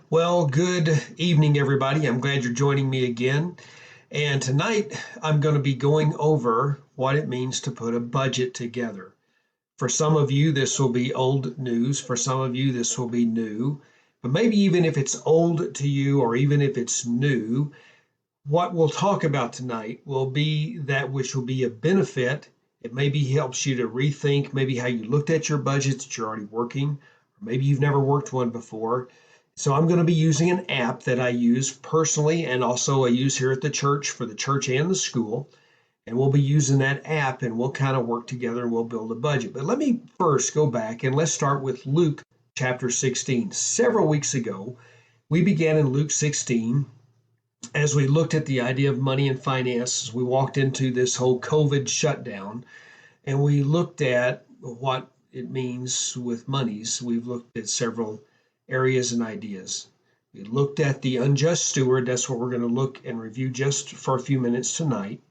Well, good evening, everybody. I'm glad you're joining me again. And tonight I'm going to be going over what it means to put a budget together. For some of you, this will be old news. For some of you, this will be new. But maybe even if it's old to you or even if it's new, what we'll talk about tonight will be that which will be a benefit. It maybe helps you to rethink maybe how you looked at your budgets that you're already working, or maybe you've never worked one before. So I'm going to be using an app that I use personally and also I use here at the church for the church and the school. And we'll be using that app and we'll kind of work together and we'll build a budget. But let me first go back and let's start with Luke chapter 16. Several weeks ago, we began in Luke 16 as we looked at the idea of money and finances. We walked into this whole COVID shutdown and we looked at what it means with monies. We've looked at several areas and ideas. We looked at the unjust steward. That's what we're going to look and review just for a few minutes tonight.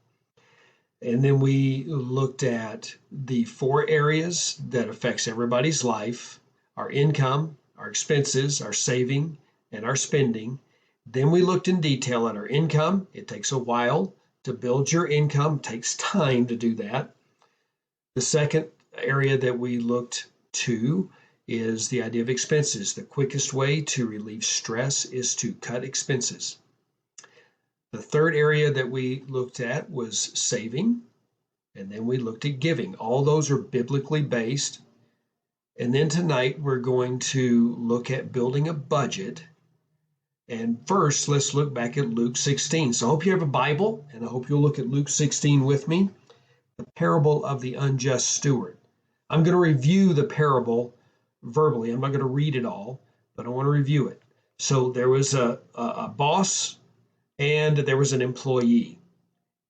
And then we looked at the four areas that affects everybody's life: our income, our expenses, our saving, and our spending. Then we looked in detail at our income. It takes a while to build your income, it takes time to do that. The second area that we looked to is the idea of expenses. The quickest way to relieve stress is to cut expenses. The third area that we looked at was saving, and then we looked at giving. All those are biblically based. And then tonight we're going to look at building a budget. And first, let's look back at Luke 16. So I hope you have a Bible, and I hope you'll look at Luke 16 with me, the parable of the unjust steward. I'm going to review the parable verbally. I'm not going to read it all, but I want to review it. So there was a boss and there was an employee.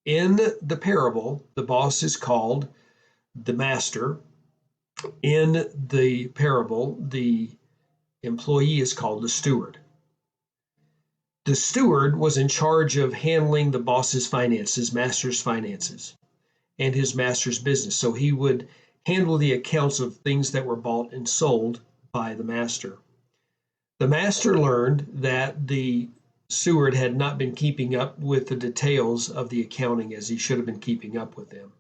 In the parable, the boss is called the master. In the parable, the employee is called the steward. The steward was in charge of handling the boss's finances, master's finances, and his master's business. So he would handle the accounts of things that were bought and sold by the master. The master learned that the steward had not been keeping up with the details of the accounting as he should have been keeping up with them.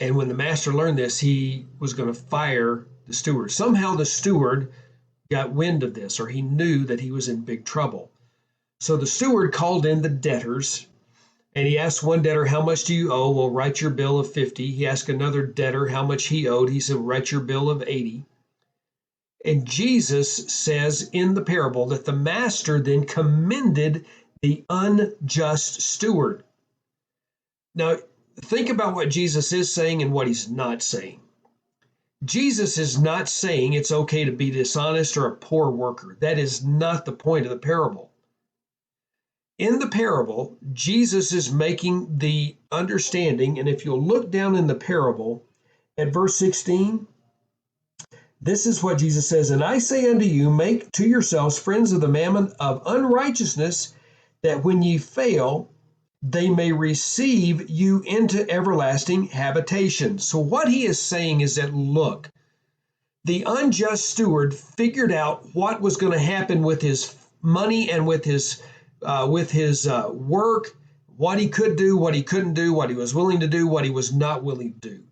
And when the master learned this, he was going to fire the steward. Somehow the steward got wind of this, or he knew that he was in big trouble. So the steward called in the debtors, and he asked one debtor, "How much do you owe?" "Well, write your bill of 50. He asked another debtor how much he owed. He said, "Write your bill of 80. And Jesus says in the parable that the master then commended the unjust steward. Now, think about what Jesus is saying and what he's not saying. Jesus is not saying it's okay to be dishonest or a poor worker. That is not the point of the parable. In the parable, Jesus is making the understanding, and if you'll look down in the parable at verse 16, this is what Jesus says, "And I say unto you, make to yourselves friends of the mammon of unrighteousness, that when ye fail, they may receive you into everlasting habitation." So what he is saying is that, look, the unjust steward figured out what was going to happen with his money and with his work, what he could do, what he couldn't do, what he was willing to do, what he was not willing to do.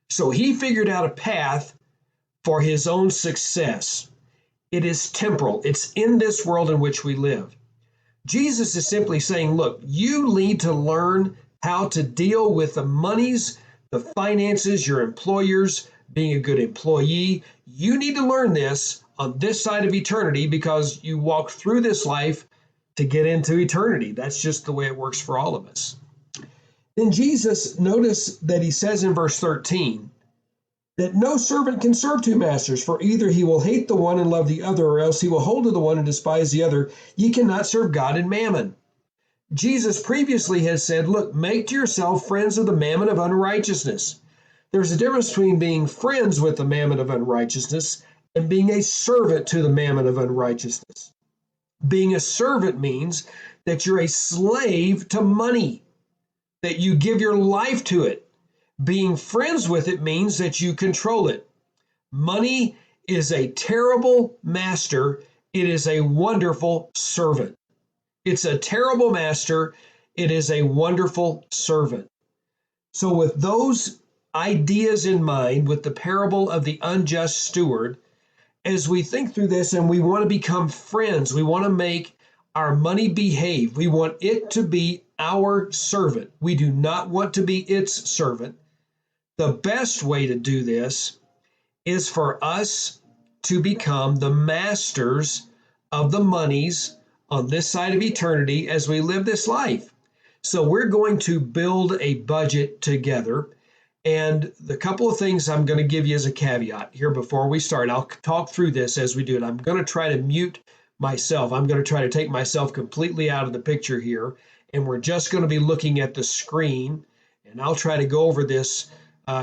So he figured out a path for his own success. It is temporal. It's in this world in which we live. Jesus is simply saying, look, you need to learn how to deal with the monies, the finances, your employers, being a good employee. You need to learn this on this side of eternity because you walk through this life to get into eternity. That's just the way it works for all of us. Then Jesus, notice that he says in verse 13, that no servant can serve two masters, for either he will hate the one and love the other, or else he will hold to the one and despise the other. Ye cannot serve God and mammon. Jesus previously has said, look, make to yourself friends of the mammon of unrighteousness. There's a difference between being friends with the mammon of unrighteousness and being a servant to the mammon of unrighteousness. Being a servant means that you're a slave to money, that you give your life to it. Being friends with it means that you control it. Money is a terrible master It is a wonderful servant. It's a terrible master. It is a wonderful servant. So, with those ideas in mind, with the parable of the unjust steward, as we think through this and we want to become friends, we want to make our money behave, we want it to be our servant. We do not want to be its servant. The best way to do this is for us to become the masters of the monies on this side of eternity as we live this life. So we're going to build a budget together. And the couple of things I'm going to give you as a caveat here before we start, I'll talk through this as we do it. I'm going to try to mute myself. I'm going to try to take myself completely out of the picture here. And we're just going to be looking at the screen. And I'll try to go over this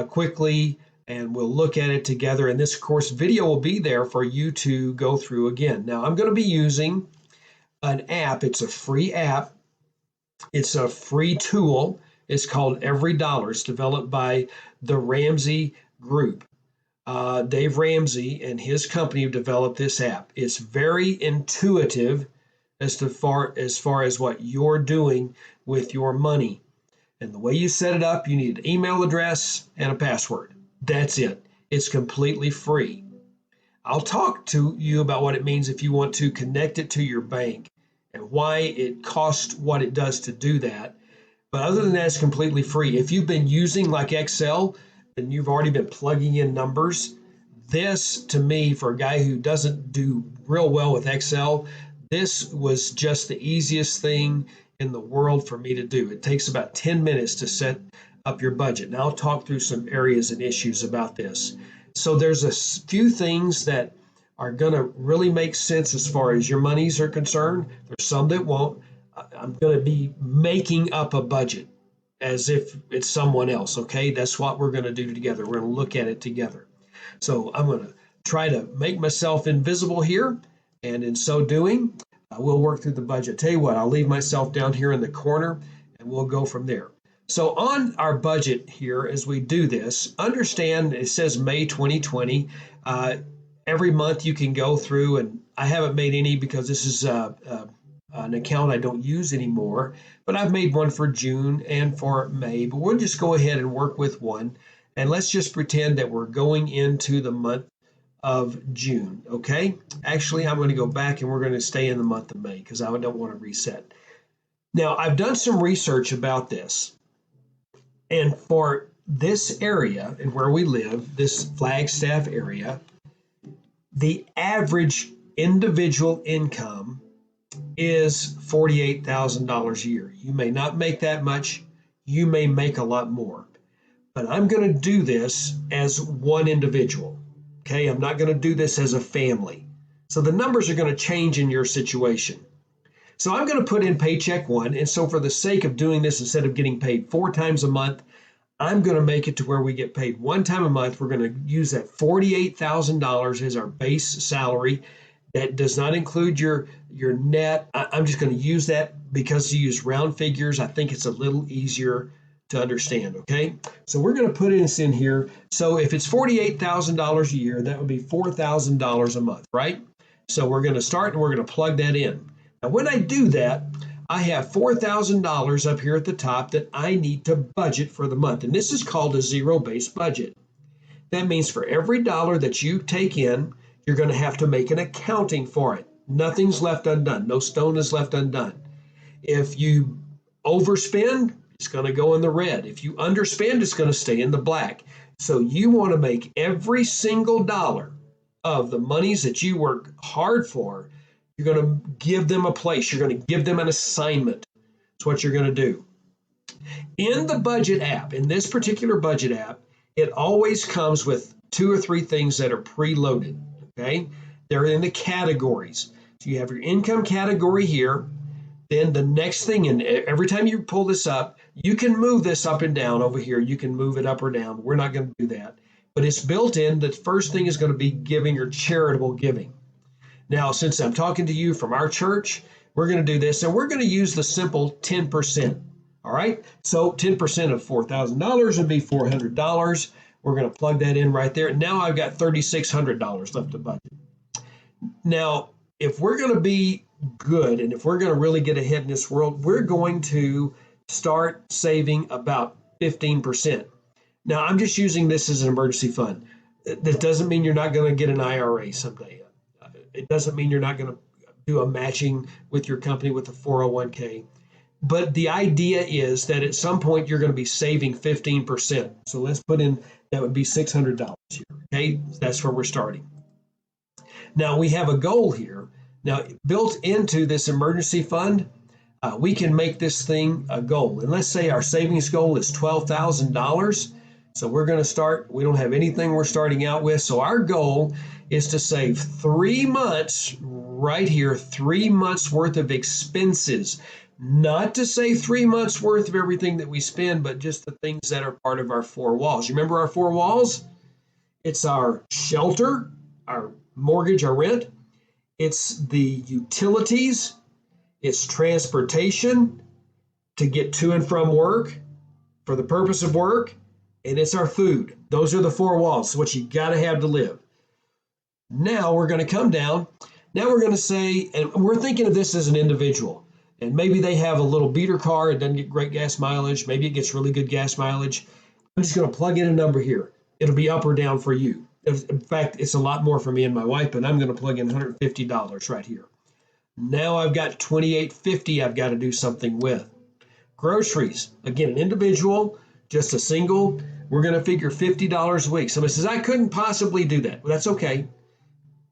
quickly, and we'll look at it together. And this, of course, video will be there for you to go through again. Now, I'm going to be using an app. It's a free app. It's a free tool. It's called EveryDollar. It's developed by the Ramsey Group. Dave Ramsey and his company have developed this app. It's very intuitive as far as what you're doing with your money. And the way you set it up, you need an email address and a password. That's it. It's completely free. I'll talk to you about what it means if you want to connect it to your bank and why it costs what it does to do that. But other than that, it's completely free. If you've been using like Excel and you've already been plugging in numbers, this to me, for a guy who doesn't do real well with Excel, this was just the easiest thing in the world for me to do. It takes about 10 minutes to set up your budget. Now I'll talk through some areas and issues about this. So there's a few things that are going to really make sense as far as your monies are concerned. There's some that won't. I'm going to be making up a budget as if it's someone else, okay? That's what we're going to do together. We're going to look at it together. So I'm going to try to make myself invisible here, and in so doing, we'll work through the budget. Tell you what, I'll leave myself down here in the corner, and we'll go from there. So on our budget here, as we do this, understand it says May 2020. Every month you can go through, and I haven't made any because this is an account I don't use anymore, but I've made one for June and for May, but we'll just go ahead and work with one. And let's just pretend that we're going into the month of June, okay? Actually, I'm going to go back and we're going to stay in the month of May because I don't want to reset. Now, I've done some research about this. And for this area and where we live, this Flagstaff area, the average individual income is $48,000 a year. You may not make that much. You may make a lot more. But I'm going to do this as one individual. Okay, I'm not going to do this as a family. So the numbers are going to change in your situation. So I'm going to put in paycheck one. And so for the sake of doing this, instead of getting paid 4 times a month, I'm going to make it to where we get paid 1 time a month. We're going to use that $48,000 as our base salary. That does not include your net. I'm just going to use that because you use round figures. I think it's a little easier to understand, okay? So we're going to put this in here. So if it's $48,000 a year, that would be $4,000 a month, right? So we're going to start and we're going to plug that in. Now, when I do that, I have $4,000 up here at the top that I need to budget for the month. And this is called a zero-based budget. That means for every dollar that you take in, you're going to have to make an accounting for it. Nothing's left undone. No stone is left undone. If you overspend, it's going to go in the red. If you underspend, it's going to stay in the black. So you want to make every single dollar of the monies that you work hard for, you're going to give them a place. You're going to give them an assignment. That's what you're going to do. In the budget app, in this particular budget app, it always comes with 2 or 3 things that are preloaded. Okay, they're in the categories. So you have your income category here. Then the next thing, and every time you pull this up, you can move this up and down over here. You can move it up or down. We're not going to do that. But it's built in. The first thing is going to be giving or charitable giving. Now, since I'm talking to you from our church, we're going to do this, and we're going to use the simple 10%. All right, so 10% of $4,000 would be $400. We're going to plug that in right there. Now I've got $3,600 left to budget. Now, if we're going to be good and if we're going to really get ahead in this world, we're going to start saving about 15%. Now, I'm just using this as an emergency fund. That doesn't mean you're not going to get an IRA someday. It doesn't mean you're not going to do a matching with your company with a 401k. But the idea is that at some point you're going to be saving 15%. So let's put in, that would be $600 here. Okay, that's where we're starting. Now we have a goal here. Now built into this emergency fund, we can make this thing a goal. And let's say our savings goal is $12,000. So we're going to start, we don't have anything we're starting out with. So our goal is to save 3 months right here, 3 months worth of expenses. Not to say 3 months worth of everything that we spend, but just the things that are part of our 4 walls. You remember our 4 walls? It's our shelter, our mortgage, our rent. It's the utilities. It's transportation to get to and from work for the purpose of work. And it's our food. Those are the 4 walls, what you got to have to live. Now we're going to come down. Now we're going to say, and we're thinking of this as an individual. And maybe they have a little beater car. It doesn't get great gas mileage. Maybe it gets really good gas mileage. I'm just going to plug in a number here. It'll be up or down for you. In fact, it's a lot more for me and my wife, but I'm going to plug in $150 right here. Now I've got $28.50 I've got to do something with. Groceries, again, an individual, just a single, we're going to figure $50 a week. Somebody says, I couldn't possibly do that. Well, that's okay.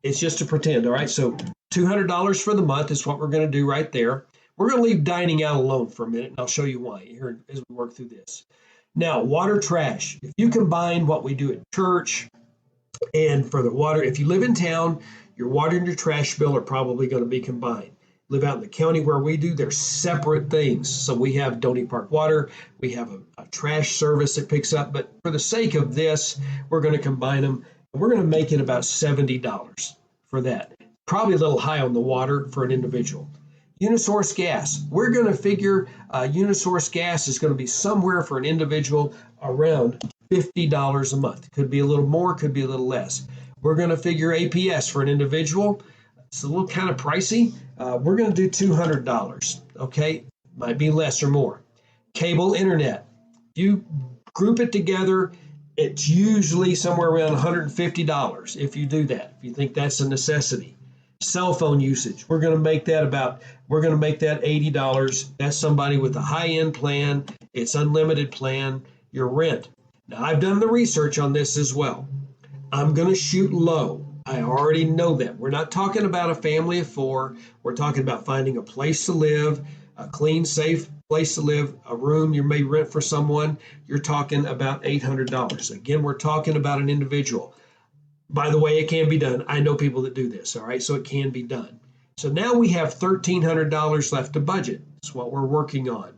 It's just to pretend, all right? So $200 for the month is what we're going to do right there. We're going to leave dining out alone for a minute, and I'll show you why here as we work through this. Now, water, trash. If you combine what we do at church and for the water, if you live in town, your water and your trash bill are probably going to be combined. Live out in the county where we do, they're separate things. So we have Donny Park Water, we have a trash service that picks up, but for the sake of this, we're going to combine them. We're going to make it about $70 for that. Probably a little high on the water for an individual. Unisource gas. We're going to figure Unisource gas is going to be somewhere for an individual around $50 a month. Could be a little more, could be a little less. We're going to figure APS for an individual. It's a little kind of pricey. We're going to do $200. Okay, might be less or more. Cable internet. If you group it together, it's usually somewhere around $150 if you do that, if you think that's a necessity. Cell phone usage, we're going to make that $80. That's somebody with a high-end plan. It's unlimited plan. Your rent. Now, I've done the research on this as well. I'm going to shoot low. I already know that. We're not talking about a family of 4. We're talking about finding a place to live, a clean, safe place to live, a room you may rent for someone. You're talking about $800. Again, we're talking about an individual. By the way, it can be done. I know people that do this, all right? So it can be done. So now we have $1,300 left to budget. That's what we're working on.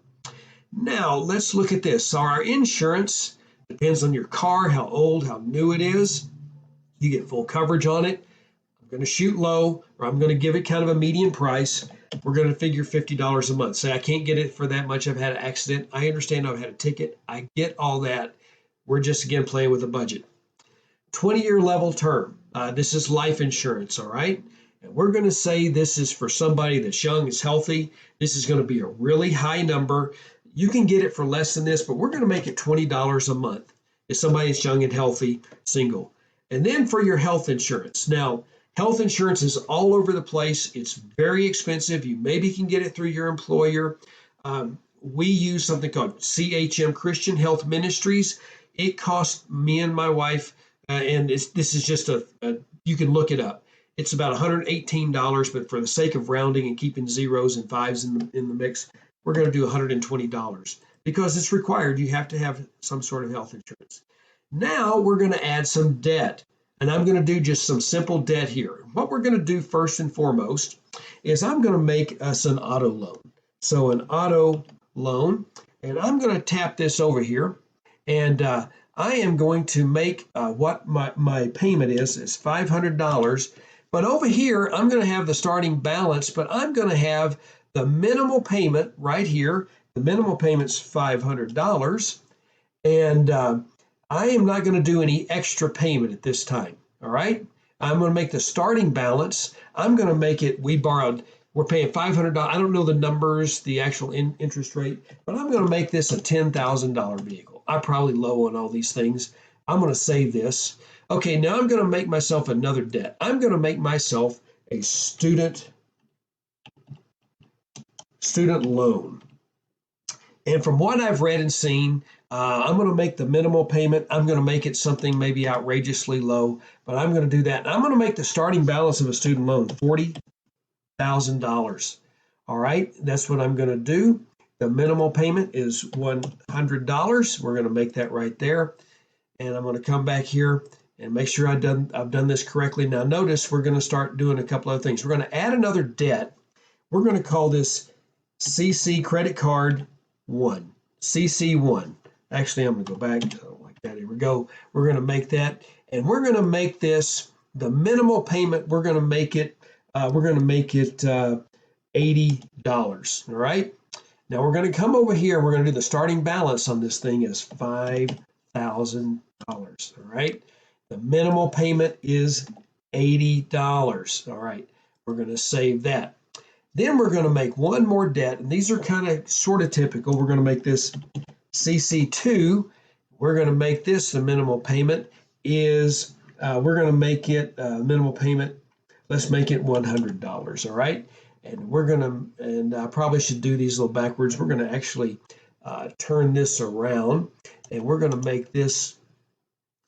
Now, let's look at this. So our insurance depends on your car, how old, how new it is. You get full coverage on it. I'm going to shoot low, or I'm going to give it kind of a median price. We're going to figure $50 a month. Say I can't get it for that much. I've had an accident. I understand I've had a ticket. I get all that. We're just, again, playing with a budget. 20-year level term. This is life insurance, all right? And we're going to say this is for somebody that's young, is healthy. This is going to be a really high number. You can get it for less than this, but we're going to make it $20 a month if somebody is young and healthy, single. And then for your health insurance. Now, health insurance is all over the place. It's very expensive. You maybe can get it through your employer. We use something called CHM, Christian Health Ministries. It cost me and my wife, and this is just you can look it up. It's about $118, but for the sake of rounding and keeping zeros and fives in the mix, we're going to do $120 because it's required. You have to have some sort of health insurance. Now we're going to add some debt, and I'm going to do just some simple debt here. What we're going to do first and foremost is I'm going to make us an auto loan. So an auto loan, and I'm going to tap this over here, and I am going to make what my payment is $500. But over here, I'm going to have the starting balance, but I'm going to have the minimal payment right here. The minimal payment's $500, and I am not going to do any extra payment at this time, all right? I'm going to make the starting balance. I'm going to make it, we're paying $500. I don't know the numbers, the actual interest rate, but I'm going to make this a $10,000 vehicle. I'm probably low on all these things. I'm going to save this. Okay, now I'm going to make myself another debt. I'm going to make myself a student loan. And from what I've read and seen, I'm going to make the minimal payment. I'm going to make it something maybe outrageously low, but I'm going to do that. And I'm going to make the starting balance of a student loan $40,000. All right, that's what I'm going to do. The minimal payment is $100. We're going to make that right there. And I'm going to come back here and make sure I've done this correctly. Now notice we're going to start doing a couple other things. We're going to add another debt. We're going to call this CC credit card 1, CC1. Actually, I'm going to go back like that. Here we go. We're going to make that, and we're going to make this the minimal payment. We're going to make it $80. All right. Now we're going to come over here. We're going to do the starting balance on this thing is $5,000. All right. The minimal payment is $80. All right. We're going to save that. Then we're going to make one more debt, and these are kind of sort of typical. We're going to make this CC2. We're going to make this the minimal payment is, we're going to make it minimal payment. Let's make it $100. All right. And we're going to, and I probably should do these a little backwards. We're going to actually turn this around, and we're going to make this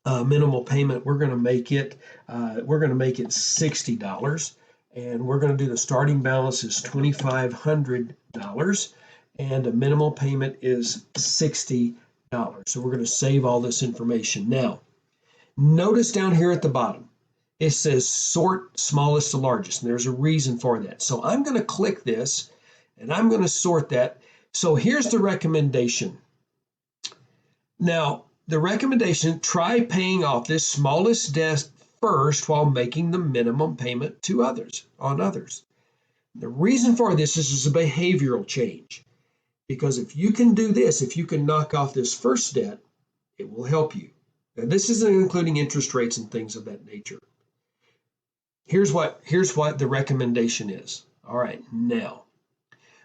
minimal payment. We're going to make it $60. And we're going to do the starting balance is $2,500, and a minimal payment is $60. So we're going to save all this information. Now, notice down here at the bottom, it says sort smallest to largest, and there's a reason for that. So I'm going to click this, and I'm going to sort that. So here's the recommendation. Now, the recommendation, try paying off this smallest debt first while making the minimum payment to others. The reason for this is a behavioral change, because if you can do this, if you can knock off this first debt, it will help you. Now, this isn't including interest rates and things of that nature. Here's what the recommendation is. All right, now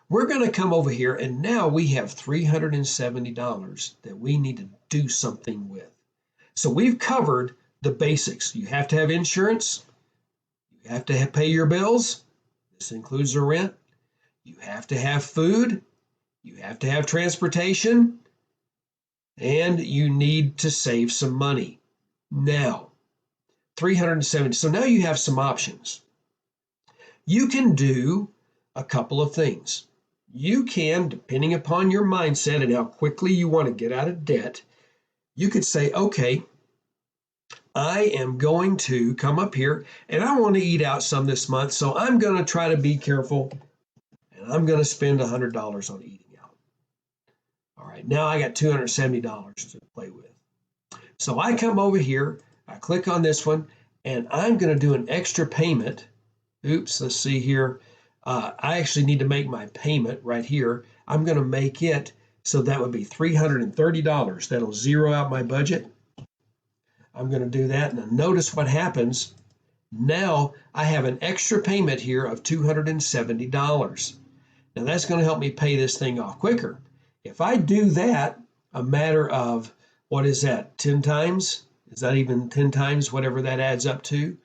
we're going to come over here, and now we have $370 that we need to do something with. So we've covered the basics. You have to have insurance. You have to pay your bills. This includes the rent. You have to have food. You have to have transportation. And you need to save some money. Now, 370. So now you have some options. You can do a couple of things. You can, depending upon your mindset and how quickly you want to get out of debt, you could say, okay, I am going to come up here and I want to eat out some this month. So I'm going to try to be careful, and I'm going to spend $100 on eating out. All right, now I got $270 to play with. So I come over here, I click on this one, and I'm going to do an extra payment. Oops, let's see here. I actually need to make my payment right here. I'm going to make it so that would be $330. That'll zero out my budget. I'm going to do that. Now notice what happens. Now I have an extra payment here of $270. Now that's going to help me pay this thing off quicker. If I do that a matter of, what is that, 10 times? Is that even 10 times, whatever that adds up to?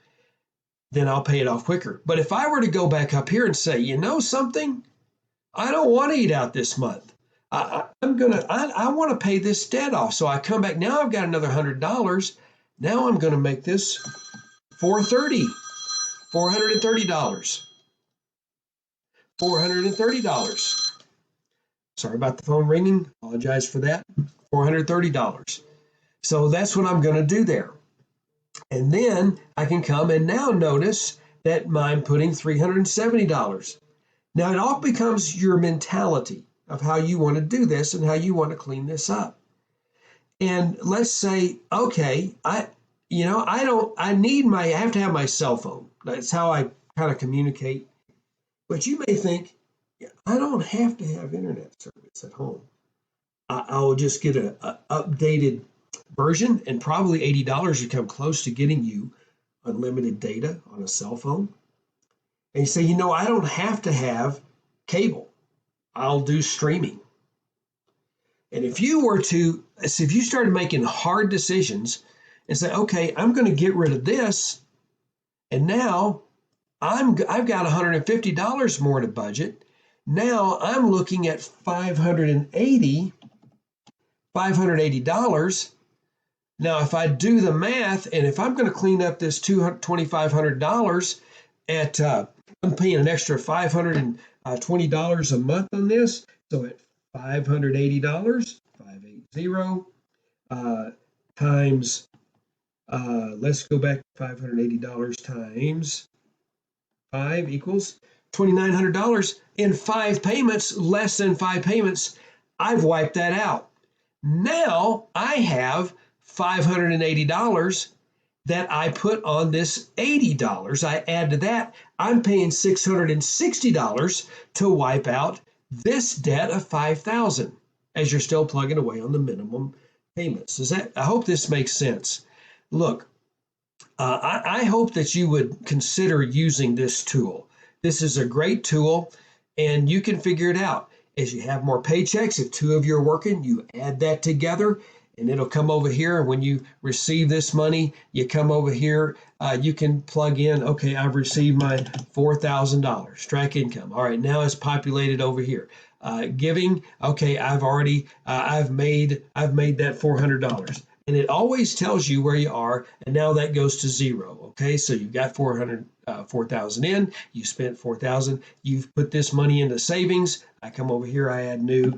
Then I'll pay it off quicker. But if I were to go back up here and say, you know something? I don't want to eat out this month. I want to pay this debt off. So I come back. Now I've got another $100. Now I'm going to make this $430. $430. Sorry about the phone ringing. Apologize for that. $430. So that's what I'm going to do there. And then I can come and now notice that I'm putting $370. Now it all becomes your mentality of how you want to do this and how you want to clean this up. And let's say, okay, I have to have my cell phone. That's how I kind of communicate. But you may think, I don't have to have internet service at home. I will just get an updated version, and probably $80 would come close to getting you unlimited data on a cell phone. And you say, I don't have to have cable. I'll do streaming. And if you started making hard decisions and say, okay, I'm going to get rid of this, and now I've got $150 more to budget. Now I'm looking at $580. Now, if I do the math, and if I'm going to clean up this $2,500 I'm paying an extra $520 a month on this. So at $580, 580 times, let's go back to $580 times 5 equals $2,900 in 5 payments, less than 5 payments. I've wiped that out. Now I have $580 that I put on this $80. I add to that, I'm paying $660 to wipe out this debt of $5,000 as you're still plugging away on the minimum payments. I hope this makes sense. Look, I hope that you would consider using this tool. This is a great tool, and you can figure it out. As you have more paychecks, if 2 of you are working, you add that together, and it'll come over here. When you receive this money, you come over here. You can plug in, okay, I've received my $4,000, track income. All right, now it's populated over here. Giving, okay, I've made that $400. And it always tells you where you are, and now that goes to 0. Okay, so you've got 4,000 in, you spent 4,000, you've put this money into savings. I come over here, I add new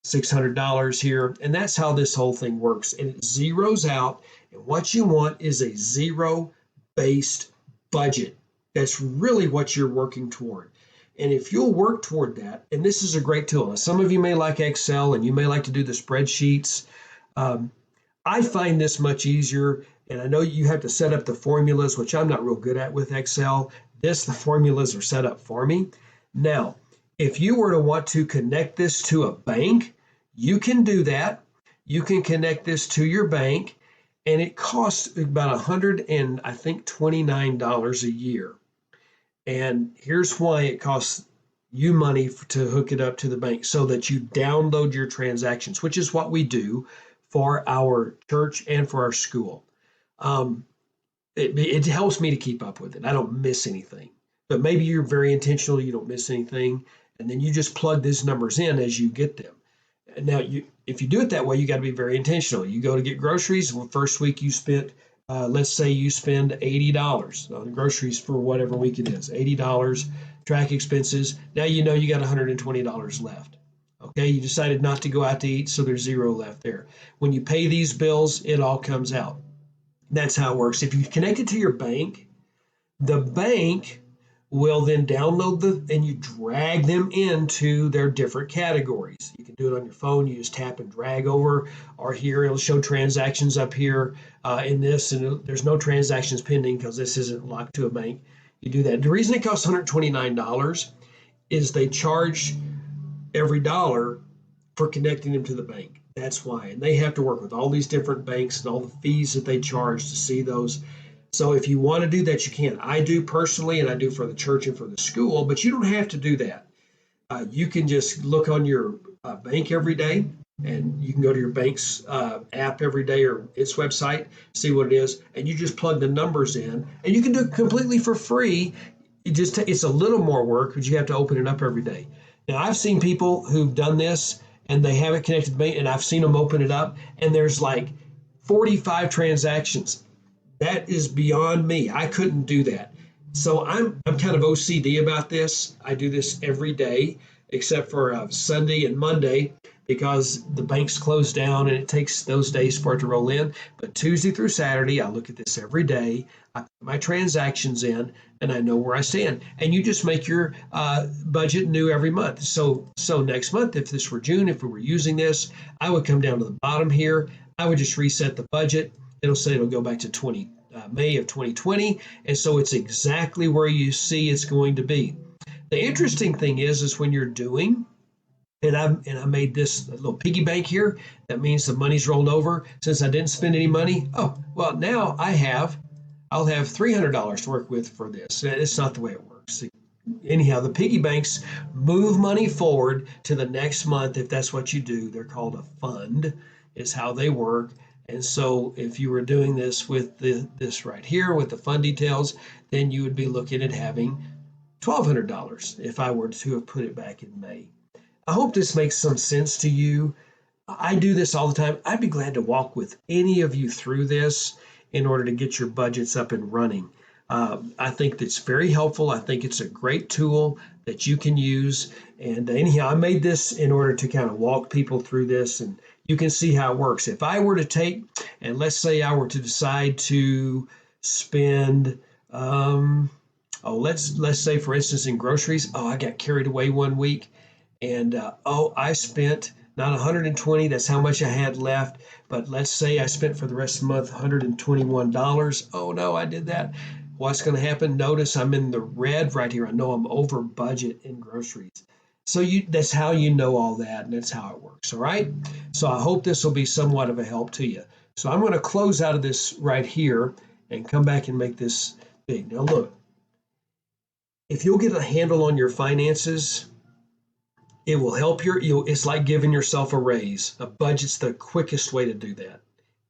$600 here, and that's how this whole thing works. And it zeroes out, and what you want is a zero-based budget. That's really what you're working toward. And if you'll work toward that, and this is a great tool. Now, some of you may like Excel, and you may like to do the spreadsheets. I find this much easier, and I know you have to set up the formulas, which I'm not real good at with Excel. The formulas are set up for me. Now, if you were to want to connect this to a bank, you can do that. You can connect this to your bank, and it costs about $129 a year. And here's why it costs you money to hook it up to the bank, so that you download your transactions, which is what we do for our church and for our school. It helps me to keep up with it. I don't miss anything. But maybe you're very intentional, you don't miss anything, and then you just plug these numbers in as you get them. Now, if you do it that way, you got to be very intentional. You go to get groceries. Well, first week you spent, let's say you spend $80 on groceries for whatever week it is, $80, track expenses. Now you know you got $120 left. Okay, you decided not to go out to eat, so there's 0 left there. When you pay these bills, it all comes out. That's how it works. If you connect it to your bank, the bank will then download and you drag them into their different categories. You can do it on your phone. You just tap and drag over, or here it'll show transactions up here in this, and there's no transactions pending because this isn't locked to a bank. You do that. The reason it costs $129 is they charge every dollar for connecting them to the bank. That's why. And they have to work with all these different banks and all the fees that they charge to see those. So if you want to do that, you can. I do personally, and I do for the church and for the school, but you don't have to do that. You can just look on your bank every day, and you can go to your bank's app every day or its website, see what it is, and you just plug the numbers in, and you can do it completely for free. It's a little more work, but you have to open it up every day. Now, I've seen people who've done this, and they have it connected to me, and I've seen them open it up, and there's like 45 transactions. That is beyond me. I couldn't do that. So I'm kind of OCD about this. I do this every day, except for Sunday and Monday, because the banks close down and it takes those days for it to roll in. But Tuesday through Saturday, I look at this every day. I put my transactions in, and I know where I stand. And you just make your budget new every month. So next month, if this were June, if we were using this, I would come down to the bottom here. I would just reset the budget. It'll say it'll go back to May of 2020. And so it's exactly where you see it's going to be. The interesting thing is when you're doing, and I made this little piggy bank here. That means the money's rolled over. Since I didn't spend any money, oh, well, now I'll have $300 to work with for this. It's not the way it works. anyhow, the piggy banks move money forward to the next month if that's what you do. They're called a fund, is how they work. And so if you were doing this with this right here with the fund details, then you would be looking at having $1,200 if I were to have put it back in May. I hope this makes some sense to you. I do this all the time. I'd be glad to walk with any of you through this in order to get your budgets up and running. I think that's very helpful. I think it's a great tool that you can use. And anyhow, I made this in order to kind of walk people through this, and you can see how it works. If I were to take, and let's say I were to decide to spend, let's say for instance in groceries, I got carried away one week, and I spent not 120, that's how much I had left, but let's say I spent for the rest of the month $121. Oh no, I did that. What's going to happen? Notice I'm in the red right here. I know I'm over budget in groceries. So that's how you know all that, and that's how it works. All right. So I hope this will be somewhat of a help to you. So I'm going to close out of this right here and come back and make this big. Now look, if you'll get a handle on your finances, it will help it's like giving yourself a raise. A budget's the quickest way to do that.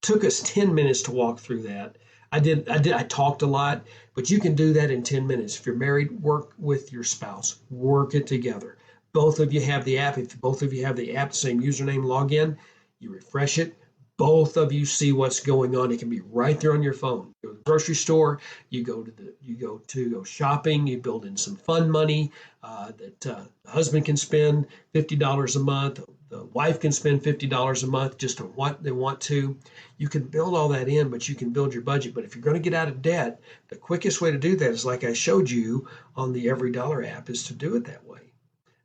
Took us 10 minutes to walk through that. I talked a lot, but you can do that in 10 minutes. If you're married, work with your spouse, work it together. Both of you have the app. If both of you have the app, same username, log in, you refresh it. Both of you see what's going on. It can be right there on your phone. You go to the grocery store, you go to go shopping, you build in some fun money that the husband can spend $50 a month, the wife can spend $50 a month just on what they want to. You can build all that in, but you can build your budget. But if you're going to get out of debt, the quickest way to do that is like I showed you on the Every Dollar app, is to do it that way.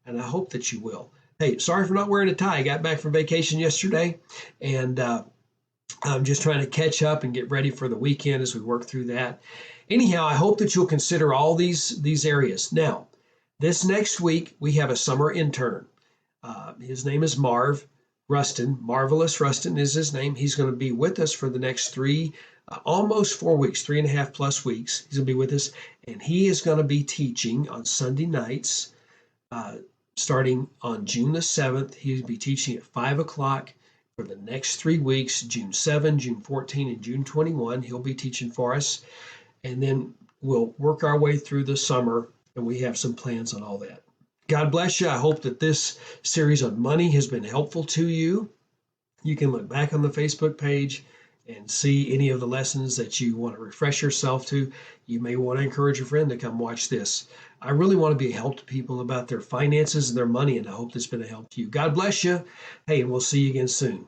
And I hope that you will. Hey, sorry for not wearing a tie. I got back from vacation yesterday, and I'm just trying to catch up and get ready for the weekend as we work through that. Anyhow, I hope that you'll consider all these areas. Now, this next week, we have a summer intern. His name is Marv Rustin. Marvelous Rustin is his name. He's going to be with us for the next almost 4 weeks, 3.5+ weeks. He's going to be with us, and he is going to be teaching on Sunday nights. Starting on June the 7th, he'll be teaching at 5 o'clock for the next 3 weeks, June 7, June 14, and June 21. He'll be teaching for us. And then we'll work our way through the summer, and we have some plans on all that. God bless you. I hope that this series on money has been helpful to you. You can look back on the Facebook page and see any of the lessons that you want to refresh yourself to. You may want to encourage a friend to come watch this. I really want to be a help to people about their finances and their money, and I hope this has been a help to you. God bless you. Hey, and we'll see you again soon.